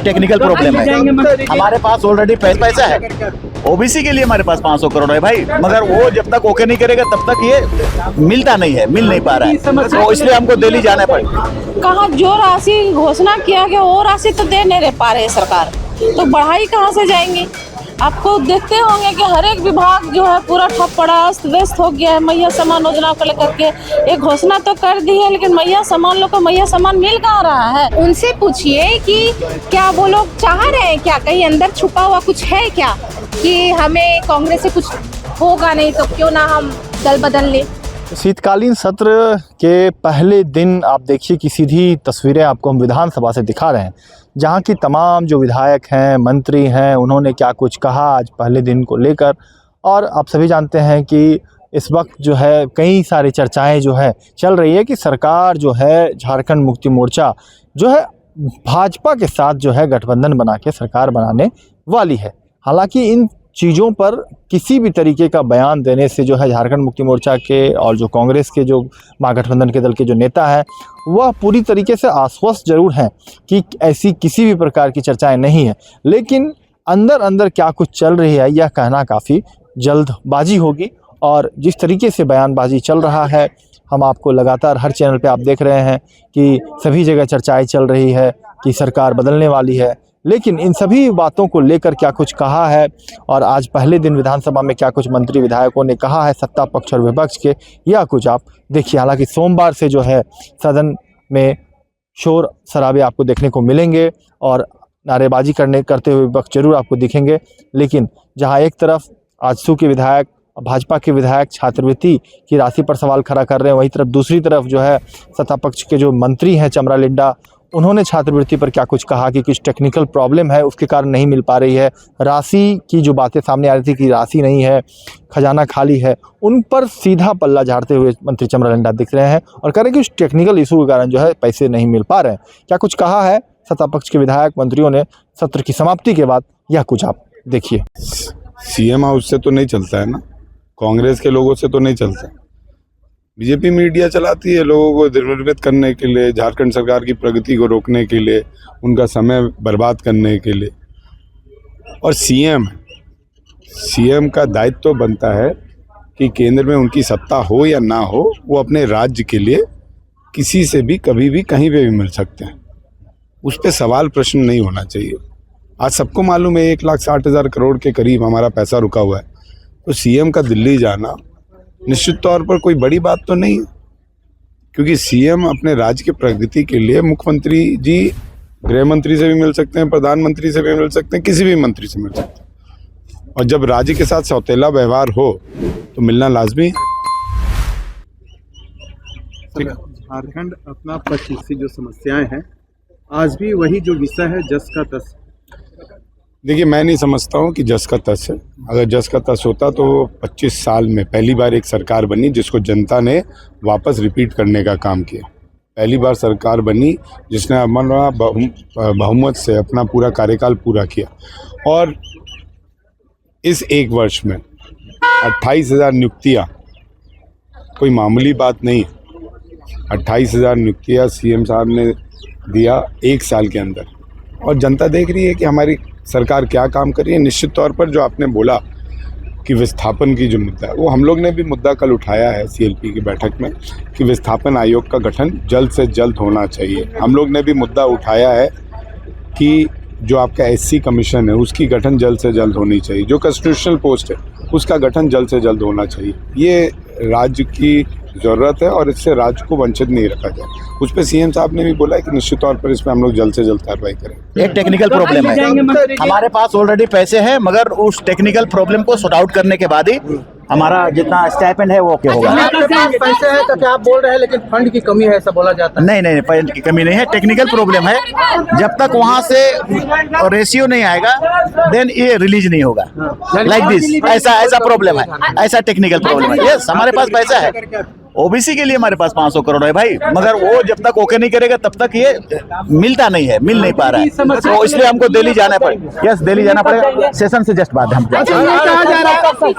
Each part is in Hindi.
एक टेक्निकल प्रॉब्लम है। हमारे पास ऑलरेडी पैसा है, ओबीसी के लिए हमारे पास 500 करोड़ है भाई, मगर वो जब तक ओके नहीं करेगा तब तक ये मिलता नहीं है, मिल नहीं पा रहा है, तो इसलिए हमको दिल्ली जाना पड़ेगा। कहाँ जो राशि घोषणा किया गया वो राशि तो दे नहीं पा रहे सरकार, तो बढ़ाई कहाँ से जाएंगी। आपको देखते होंगे कि हर एक विभाग जो है पूरा ठप पड़ा, अस्त व्यस्त हो गया है। मैया सम्मान योजना को लेकर के एक घोषणा तो कर दी है, लेकिन मैया सम्मान लोग को मैया सम्मान मिल कहाँ रहा है। उनसे पूछिए कि क्या वो लोग चाह रहे हैं, क्या कहीं अंदर छुपा हुआ कुछ है क्या, कि हमें कांग्रेस से कुछ होगा नहीं तो क्यों ना हम दल बदल लें। शीतकालीन सत्र के पहले दिन आप देखिए कि सीधी तस्वीरें आपको हम विधानसभा से दिखा रहे हैं, जहां की तमाम जो विधायक हैं, मंत्री हैं, उन्होंने क्या कुछ कहा आज पहले दिन को लेकर। और आप सभी जानते हैं कि इस वक्त जो है कई सारी चर्चाएं जो है चल रही है कि सरकार जो है झारखंड मुक्ति मोर्चा जो है भाजपा के साथ जो है गठबंधन बना के सरकार बनाने वाली है। हालांकि इन चीज़ों पर किसी भी तरीके का बयान देने से जो है झारखंड मुक्ति मोर्चा के और जो कांग्रेस के जो महागठबंधन के दल के जो नेता हैं वह पूरी तरीके से आश्वस्त जरूर हैं कि ऐसी किसी भी प्रकार की चर्चाएं नहीं है, लेकिन अंदर अंदर क्या कुछ चल रही है यह कहना काफ़ी जल्दबाजी होगी। और जिस तरीके से बयानबाजी चल रहा है, हम आपको लगातार हर चैनल पे आप देख रहे हैं कि सभी जगह चर्चाएं चल रही है कि सरकार बदलने वाली है, लेकिन इन सभी बातों को लेकर क्या कुछ कहा है और आज पहले दिन विधानसभा में क्या कुछ मंत्री विधायकों ने कहा है सत्ता पक्ष और विपक्ष के, यह कुछ आप देखिए। हालांकि सोमवार से जो है सदन में शोर शराबे आपको देखने को मिलेंगे और नारेबाजी करते हुए विपक्ष जरूर आपको दिखेंगे, लेकिन जहां एक तरफ आजसू के विधायक, भाजपा के विधायक छात्रवृत्ति की राशि पर सवाल खड़ा कर रहे हैं, वहीं तरफ दूसरी तरफ जो है सत्ता पक्ष के जो मंत्री हैं चमरा लिंडा, उन्होंने छात्रवृत्ति पर क्या कुछ कहा कि कुछ टेक्निकल प्रॉब्लम है उसके कारण नहीं मिल पा रही है। राशि की जो बातें सामने आ रही थी कि राशि नहीं है, खजाना खाली है, उन पर सीधा पल्ला झाड़ते हुए मंत्री चमरा लिंडा दिख रहे हैं और कह रहे हैं कि उस टेक्निकल इशू के कारण जो है पैसे नहीं मिल पा रहे हैं। क्या कुछ कहा है सत्ता पक्ष के विधायक मंत्रियों ने सत्र की समाप्ति के बाद, यह कुछ आप देखिए। सीएम हाउस से तो नहीं चलता है ना, कांग्रेस के लोगों से तो नहीं चलता। बीजेपी मीडिया चलाती है लोगों को निर्वित करने के लिए, झारखंड सरकार की प्रगति को रोकने के लिए, उनका समय बर्बाद करने के लिए। और सीएम का दायित्व तो बनता है कि केंद्र में उनकी सत्ता हो या ना हो, वो अपने राज्य के लिए किसी से भी कभी भी कहीं पे भी मिल सकते हैं, उस पर सवाल प्रश्न नहीं होना चाहिए। आज सबको मालूम है 1,60,000 करोड़ के करीब हमारा पैसा रुका हुआ है, तो सीएम का दिल्ली जाना निश्चित तौर पर कोई बड़ी बात तो नहीं है, क्योंकि सीएम अपने राज्य की प्रगति के लिए मुख्यमंत्री जी गृह मंत्री से भी मिल सकते हैं, प्रधानमंत्री से भी मिल सकते हैं, किसी भी मंत्री से मिल सकते हैं। और जब राज्य के साथ सौतेला व्यवहार हो तो मिलना लाजमी है। झारखंड अपना पक्ष की जो समस्याएं हैं आज भी वही जो विषय है जस का तस। देखिए, मैं नहीं समझता हूँ कि जस का तस है। अगर जस का तस होता तो 25 साल में पहली बार एक सरकार बनी जिसको जनता ने वापस रिपीट करने का काम किया। पहली बार सरकार बनी जिसने अपना बहुमत से अपना पूरा कार्यकाल पूरा किया। और इस एक वर्ष में 28,000 नियुक्तियाँ कोई मामूली बात नहीं है। 28,000 नियुक्तियाँ सीएम साहब ने दिया एक साल के अंदर, और जनता देख रही है कि हमारी सरकार क्या काम कर रही है। निश्चित तौर पर जो आपने बोला कि विस्थापन की जो मुद्दा है, वो हम लोग ने भी मुद्दा कल उठाया है सीएलपी की बैठक में कि विस्थापन आयोग का गठन जल्द से जल्द होना चाहिए। हम लोग ने भी मुद्दा उठाया है कि जो आपका एससी कमीशन है उसकी गठन जल्द से जल्द होनी चाहिए, जो कॉन्स्टिट्यूशनल पोस्ट है उसका गठन जल्द से जल्द होना चाहिए। ये राज्य की ज़रूरत है और इससे राज्य को वंचित नहीं रखा जाए। उस पर सीएम साहब ने भी बोला है कि निश्चित तौर पर इसमें हम लोग जल्द से जल्द कार्रवाई करें। एक टेक्निकल प्रॉब्लम है, हमारे पास ऑलरेडी पैसे हैं, मगर उस टेक्निकल प्रॉब्लम को सॉर्ट आउट करने के बाद ही हमारा जितना स्टाइपेंड है वो ओके होगा। पैसे हैं तो क्या आप बोल रहे हैं, लेकिन फंड की कमी है ऐसा बोला जाता है। नहीं, फंड की कमी नहीं है, टेक्निकल प्रॉब्लम है। जब तक वहाँ से रेशियो नहीं आएगा देन ये रिलीज नहीं होगा। लाइक दिस, ऐसा प्रॉब्लम है, ऐसा टेक्निकल प्रॉब्लम है। यस, हमारे पास पैसा है। ओबीसी के लिए हमारे पास 500 करोड़ है भाई, मगर वो जब तक ओके नहीं करेगा तब तक ये मिलता नहीं है, मिल नहीं पा रहा है, तो इसलिए हमको दिल्ली जाना पड़ेगा। यस, दिल्ली जाना पड़ेगा, सेशन से जस्ट बाद हम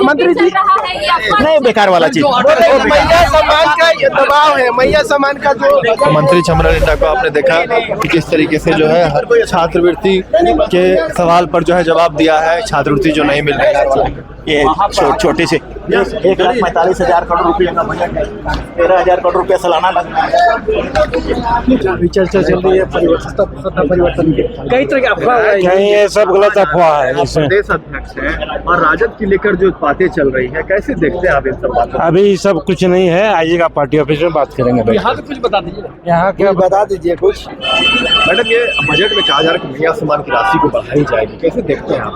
मंत्री जी नहीं, बेकार वाला चीज। मैया सम्मान का ये दबाव है, मैया सम्मान का जो मंत्री चमरा लिंडा को आपने देखा कि किस तरीके से जो है छात्रवृत्ति के सवाल पर जो है जवाब दिया है, छात्रवृत्ति जो नहीं मिल रही है। ये छोटी सी 1,45,000 करोड़ रुपये का बजट है, 13,000 करोड़ रुपया सालाना लगता है। चर्चा चल रही है परिवर्तन की, कई तरह की अफवाह नहीं, ये सब गलत अफवाह है। इसमें प्रदेश अध्यक्ष है और राजद की लेकर जो बातें चल रही है, कैसे देखते हैं आप इन सब बातों को? अभी सब कुछ नहीं है, आइएगा पार्टी ऑफिस में बात करेंगे भाई। यहाँ तो कुछ बता दीजिए, यहाँ क्या बता दीजिए कुछ। मैडम ये बजट में कहा जा रहा है कि मैया सम्मान की राशि को बढ़ाई जाएगी, कैसे देखते हैं आप?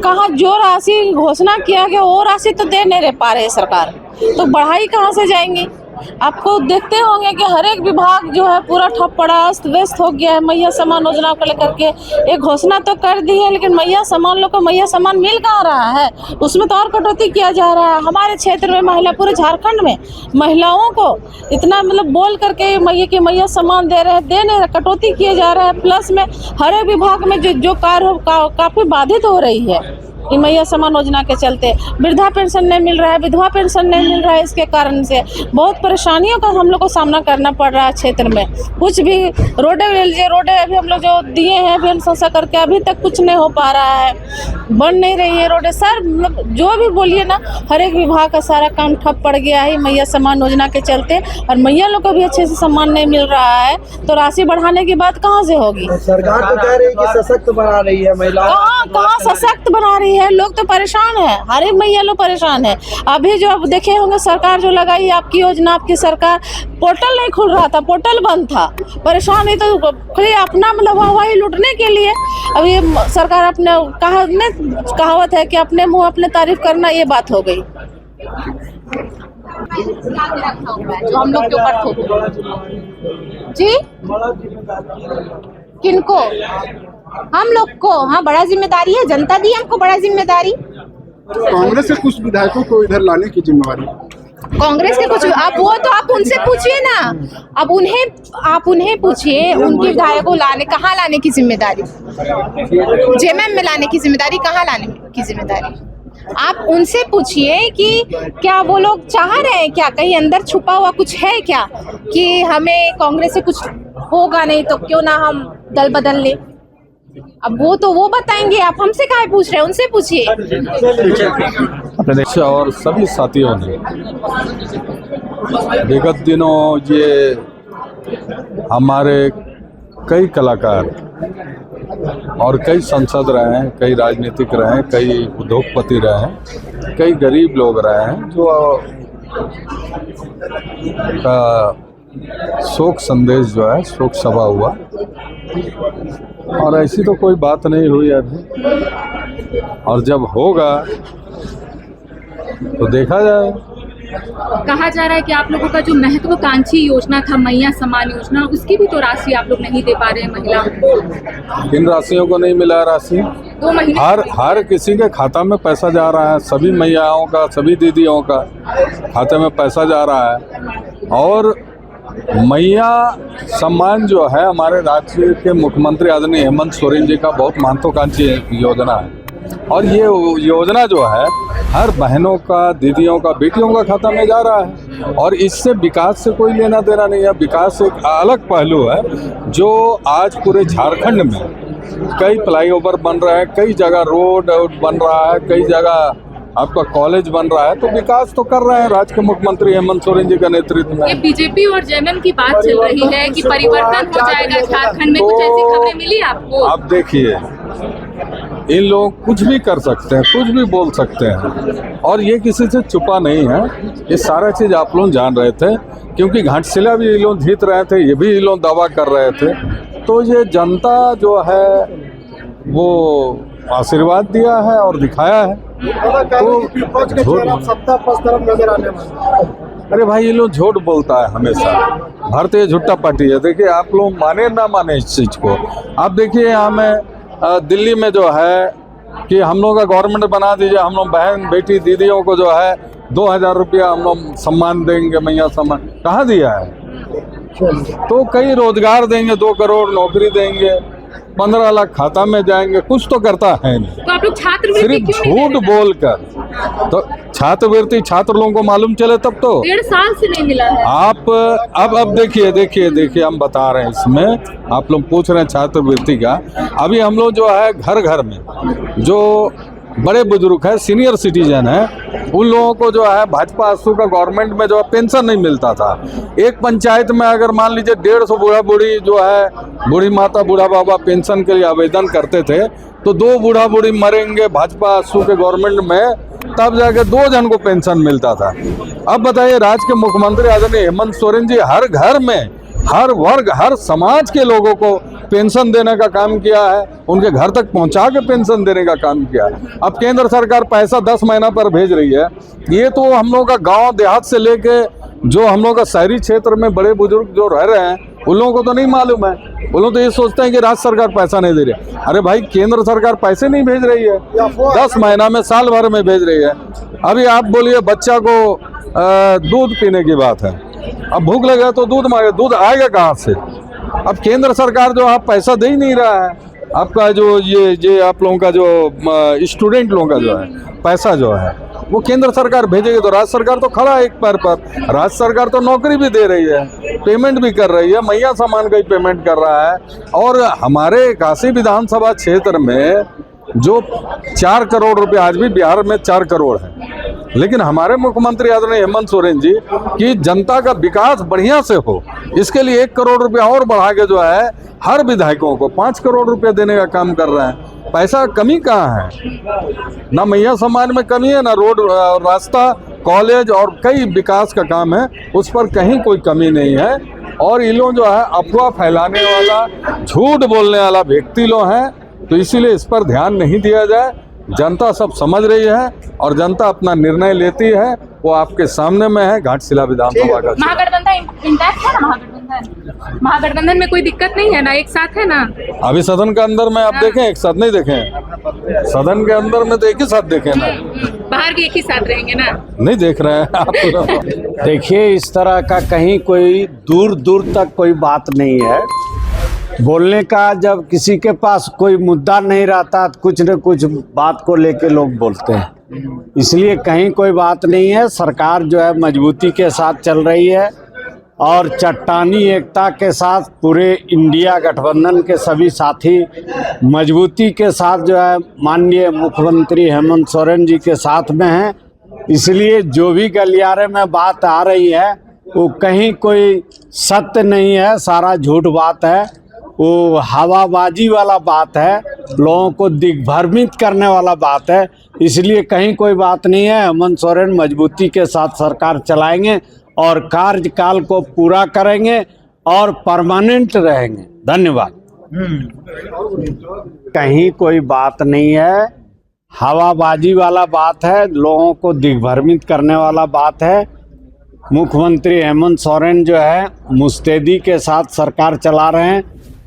कहाँ जो राशि घोषणा किया गया वो राशि तो दे नहीं पा रहे सरकार, तो बढ़ाई कहाँ से जाएंगी? आपको देखते होंगे कि हर एक विभाग जो है पूरा ठप पड़ा, अस्त व्यस्त हो गया है। मैया सम्मान योजना को लेकर के एक घोषणा तो कर दी है, लेकिन मैया सम्मान लोग को मैया सम्मान मिल कहाँ रहा है? उसमें तो और कटौती किया जा रहा है। हमारे क्षेत्र में महिला, पूरे झारखंड में महिलाओं को इतना मतलब बोल करके मैया सम्मान दे रहे हैं, दे नहीं रहे, कटौती किए जा रहा है। प्लस में हर एक विभाग में जो कार्य काफ़ी बाधित हो रही है कि मैया सम्मान योजना के चलते। वृद्धा पेंशन नहीं मिल रहा है, विधवा पेंशन नहीं मिल रहा है, इसके कारण से बहुत परेशानियों का हम लोग को सामना करना पड़ रहा है क्षेत्र में। कुछ भी रोडें ले लीजिए, रोडें अभी हम लोग जो दिए हैं अभी हम संसा करके अभी तक कुछ नहीं हो पा रहा है, बन नहीं रही है रोडें। सर मतलब जो भी बोलिए ना, हर एक विभाग का सारा काम ठप पड़ गया है मैया सम्मान योजना के चलते, और मैया लोग को भी अच्छे से सम्मान नहीं मिल रहा है, तो राशि बढ़ाने की बात कहाँ से होगी? सरकार तो कह रही है कि सशक्त बना रही है महिलाओं। कहाँ सशक्त बना रही है? लोग तो परेशान है, हर एक मैया लोग परेशान है। अभी जो आप देखे होंगे सरकार जो लगाई है आपकी योजना, आपकी सरकार, पोर्टल नहीं खुल रहा था, पोर्टल बंद था, परेशान है तो खाली अपना मतलब वाहवाही लूटने के लिए। अब ये सरकार अपने कहावत है कि अपने मुंह अपने तारीफ करना, ये बात हो गई। जो हम लोग के ऊपर थोपो जी, किनको? हम लोग को, हाँ, बड़ा जिम्मेदारी है, जनता दी हमको बड़ा जिम्मेदारी। कांग्रेस से कुछ विधायकों को इधर लाने की जिम्मेवारी कांग्रेस के कुछ, आप वो तो आप उनसे पूछिए ना, अब आप उन्हें पूछिए, उनके विधायक को कहाँ लाने की जिम्मेदारी, जेएमएम में लाने की जिम्मेदारी, कहाँ लाने की जिम्मेदारी? आप उनसे पूछिए कि क्या वो लोग चाह रहे हैं, क्या कहीं अंदर छुपा हुआ कुछ है क्या, कि हमें कांग्रेस से कुछ होगा नहीं तो क्यों ना हम दल बदल लें। अब वो बताएंगे, आप हमसे काहे पूछ रहे हैं? उनसे पूछिए। और सभी साथियों ने विगत दिनों ये हमारे कई कलाकार और कई सांसद रहे हैं, कई राजनीतिक रहे हैं, कई उद्योगपति रहे हैं, कई गरीब लोग रहे हैं, जो शोक संदेश जो है, शोक सभा हुआ, और ऐसी तो कोई बात नहीं हुई अभी, और जब होगा तो देखा जाए। कहा जा रहा है कि आप लोगों का जो महत्वाकांक्षी योजना था मैया सम्मान योजना, उसकी भी तो राशि आप लोग नहीं दे पा रहे हैं महिलाओं को। किन राशियों को नहीं मिला राशि? 2 महीने हर किसी के खाता में पैसा जा रहा है, सभी मैयाओं का, सभी दीदियों का खाते में पैसा जा रहा है। और मैया सम्मान जो है हमारे राज्य के मुख्यमंत्री आदरणीय हेमंत सोरेन जी का बहुत महत्वाकांक्षी योजना है, और ये योजना जो है हर बहनों का, दीदियों का, बेटियों का खाता में जा रहा है, और इससे विकास से कोई लेना देना नहीं है। विकास एक अलग पहलू है जो आज पूरे झारखंड में कई फ्लाईओवर बन रहे हैं, कई जगह रोड बन रहा है, कई जगह आपका कॉलेज बन रहा है, तो विकास तो कर रहे हैं राज्य के मुख्यमंत्री हेमंत सोरेन जी का नेतृत्व में। ये बीजेपी और जेएमएम की बात चल रही है कि परिवर्तन हो जाएगा झारखंड में, कुछ ऐसी खबरें मिली आपको? आप देखिए, इन लोग कुछ भी कर सकते हैं, कुछ भी बोल सकते हैं, और ये किसी से छुपा नहीं है। ये सारा चीज़ आप लोग जान रहे थे, क्योंकि घाटशिला भी ये लोग जीत रहे थे, ये भी ये लोग दावा कर रहे थे। तो ये जनता जो है वो आशीर्वाद दिया है और दिखाया है। तो सत्ता पक्ष तरफ नजर आने वाला। अरे भाई, ये लोग झूठ बोलता है हमेशा, भारतीय झूठा पार्टी है। देखिए, आप लोग माने ना माने इस चीज़ को, आप देखिए यहाँ में दिल्ली में जो है कि हम लोग का गवर्नमेंट बना दीजिए, हम लोग बहन बेटी दीदियों को जो है 2000 रुपया हम लोग सम्मान देंगे, मैया सम्मान कहाँ दिया है? तो कई रोजगार देंगे, 2 करोड़ नौकरी देंगे, 15 लाख खाता में जाएंगे, कुछ तो करता है नहीं। तो आप लोग छात्रवृत्ति सिर्फ क्यों नहीं झूठ दे रहे? बोलकर। तो छात्रवृत्ति छात्र लोगों को मालूम चले तब तो। 1.5 साल से नहीं मिला है। आप अब देखिए हम बता रहे हैं इसमें, आप लोग पूछ रहे हैं छात्रवृत्ति का। अभी हम लोग जो है घर घर में जो बड़े बुजुर्ग है, सीनियर सिटीजन है, उन लोगों को जो है भाजपा आसू का गवर्नमेंट में जो है पेंशन नहीं मिलता था। एक पंचायत में अगर मान लीजिए 150 बूढ़ा बूढ़ी जो है, बूढ़ी माता बूढ़ा बाबा पेंशन के लिए आवेदन करते थे, तो 2 बूढ़ा बूढ़ी मरेंगे भाजपा आसू के गवर्नमेंट में, तब जाके 2 जन को पेंशन मिलता था। अब बताइए, राज्य के मुख्यमंत्री आदरणीय हेमंत सोरेन जी हर घर में, हर वर्ग, हर समाज के लोगों को पेंशन देने का काम किया है, उनके घर तक पहुंचा के पेंशन देने का काम किया है। अब केंद्र सरकार पैसा 10 महीना पर भेज रही है। ये तो हम लोग का गांव देहात से लेके जो हम लोग का शहरी क्षेत्र में बड़े बुजुर्ग जो रह रहे हैं, उन लोगों को तो नहीं मालूम है। उन लोग तो ये सोचते हैं कि राज्य सरकार पैसा नहीं दे रही है। अरे भाई, केंद्र सरकार पैसे नहीं भेज रही है, 10 महीना में, साल भर में भेज रही है। अभी आप बोलिए बच्चा को दूध पीने की बात है, अब भूख लगे तो दूध मांगे, दूध आएगा कहाँ से? अब केंद्र सरकार जो आप पैसा दे ही नहीं रहा है। आपका जो ये आप लोगों का जो स्टूडेंट लोगों का जो है पैसा जो है वो केंद्र सरकार भेजेगी, तो राज्य सरकार तो खड़ा है एक पैर पर। राज्य सरकार तो नौकरी भी दे रही है, पेमेंट भी कर रही है, मैया सामान का ही पेमेंट कर रहा है। और हमारे काशी विधानसभा क्षेत्र में जो 4 करोड़ रुपए, आज भी बिहार में 4 करोड़ है, लेकिन हमारे मुख्यमंत्री आदरणीय हेमंत सोरेन जी की जनता का विकास बढ़िया से हो, इसके लिए 1 करोड़ रुपया और बढ़ा के जो है हर विधायकों को 5 करोड़ रुपया देने का काम कर रहे हैं। पैसा कमी कहाँ है? ना मैया समाज में कमी है, ना रोड, रास्ता, कॉलेज और कई विकास का काम है, उस पर कहीं कोई कमी नहीं है। और ये लोग जो है अफवाह फैलाने वाला, झूठ बोलने वाला व्यक्ति लोग हैं, तो इसीलिए इस पर ध्यान नहीं दिया जाए। जनता सब समझ रही है और जनता अपना निर्णय लेती है, वो आपके सामने में है। घाटशिला विधानसभा का महागठबंधन इंटैक्ट है ना? महागठबंधन में कोई दिक्कत नहीं है ना? एक साथ है ना? अभी सदन के अंदर में आप देखें, एक साथ नहीं देखें, सदन के अंदर में तो एक ही साथ देखें ना, बाहर भी एक ही साथ रहेंगे ना? नहीं देख रहे हैं आप तो। देखिए, इस तरह का कहीं कोई दूर दूर तक कोई बात नहीं है। बोलने का जब किसी के पास कोई मुद्दा नहीं रहता, कुछ न कुछ बात को लेके लोग बोलते हैं, इसलिए कहीं कोई बात नहीं है। सरकार जो है मजबूती के साथ चल रही है और चट्टानी एकता के साथ पूरे इंडिया गठबंधन के सभी साथी मजबूती के साथ जो है माननीय मुख्यमंत्री हेमंत सोरेन जी के साथ में हैं। इसलिए जो भी गलियारे में बात आ रही है वो कहीं कोई सत्य नहीं है, सारा झूठ बात है, वो हवाबाजी वाला बात है, लोगों को दिग्भ्रमित करने वाला बात है। इसलिए कहीं कोई बात नहीं है। हेमंत सोरेन मजबूती के साथ सरकार चलाएंगे और कार्यकाल को पूरा करेंगे और परमानेंट रहेंगे। धन्यवाद। कहीं कोई बात नहीं है, हवाबाजी वाला बात है, लोगों को दिग्भ्रमित करने वाला बात है। मुख्यमंत्री हेमंत सोरेन जो है मुस्तैदी के साथ सरकार चला रहे हैं,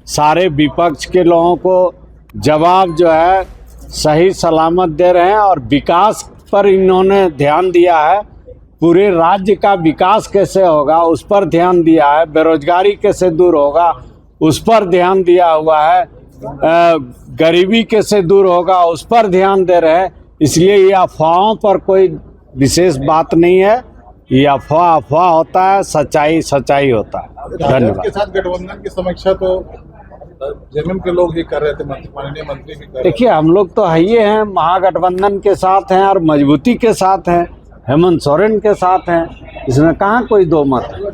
सारे विपक्ष के लोगों को जवाब जो है सही सलामत दे रहे हैं और विकास पर इन्होंने ध्यान दिया है। पूरे राज्य का विकास कैसे होगा उस पर ध्यान दिया है, बेरोजगारी कैसे दूर होगा उस पर ध्यान दिया हुआ है, गरीबी कैसे दूर होगा उस पर ध्यान दे रहे हैं। इसलिए ये अफवाहों पर कोई विशेष बात नहीं है, ये अफवाह होता है, सच्चाई होता है। धन्यवाद। के साथ गठबंधन की समीक्षा तो जेएमएम के लोग ही कर रहे थे, माननीय मंत्री भी कर रहे थे। देखिए, हम लोग तो है ही हैं, महागठबंधन के साथ हैं और मजबूती के साथ हैं, हेमंत सोरेन के साथ हैं, इसमें कहाँ कोई दो मत है।